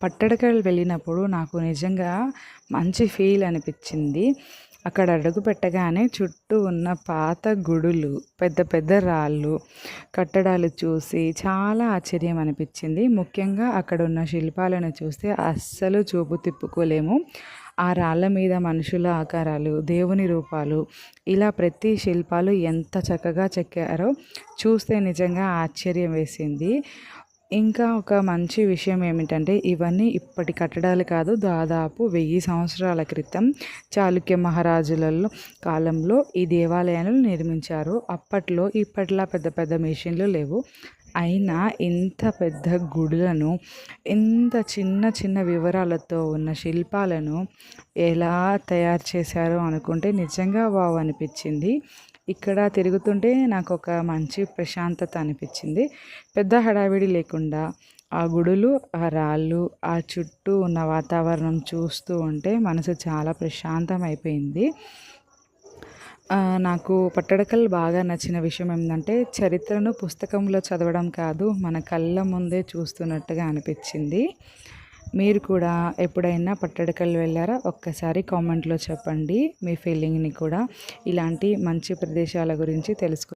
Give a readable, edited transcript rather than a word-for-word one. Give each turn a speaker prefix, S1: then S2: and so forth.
S1: పట్టడకల్ వెళ్ళినప్పుడు నాకు నిజంగా మంచి ఫీల్ అనిపించింది. అక్కడ అడుగు పెట్టగానే చుట్టూ ఉన్న పాత గుడులు, పెద్ద పెద్ద రాళ్ళు, కట్టడాలు చూసి చాలా ఆశ్చర్యం అనిపించింది. ముఖ్యంగా అక్కడ ఉన్న శిల్పాలను చూస్తే అస్సలు చూపు తిప్పుకోలేము. ఆ రాళ్ళ మీద మనుషుల ఆకారాలు, దేవుని రూపాలు, ఇలా ప్రతి శిల్పాలు ఎంత చక్కగా చెక్కారో చూస్తే నిజంగా ఆశ్చర్యం వేసింది. ఇంకా ఒక మంచి విషయం ఏమిటంటే ఇవన్నీ ఇప్పటి కట్టడాలు కాదు, దాదాపు 1000 సంవత్సరాల క్రితం చాళుక్య మహారాజులలో కాలంలో ఈ దేవాలయాలను నిర్మించారు. అప్పట్లో ఇప్పట్లా పెద్ద పెద్ద మెషిన్లు లేవు. అయినా ఇంత పెద్ద గుడులను, ఇంత చిన్న చిన్న వివరాలతో ఉన్న శిల్పాలను ఎలా తయారు చేశారో అనుకుంటే నిజంగా వావ్ అనిపించింది. ఇక్కడ తిరుగుతుంటే నాకు ఒక మంచి ప్రశాంతత అనిపించింది. పెద్ద హడావిడి లేకుండా ఆ గుడులు, ఆ రాళ్ళు, ఆ చుట్టూ ఉన్న వాతావరణం చూస్తూ ఉంటే మనసు చాలా ప్రశాంతం అయిపోయింది. నాకు పట్టడకల్ బాగా నచ్చిన విషయం ఏంటంటే చరిత్రను పుస్తకంలో చదవడం కాదు, మన కళ్ళ ముందే చూస్తున్నట్టుగా అనిపించింది. మీరు కూడా ఎప్పుడైనా పట్టడకల్ వెళ్ళారా? ఒక్కసారి కామెంట్లో చెప్పండి మీ ఫీలింగ్ని కూడా. ఇలాంటి మంచి ప్రదేశాల గురించి తెలుసుకు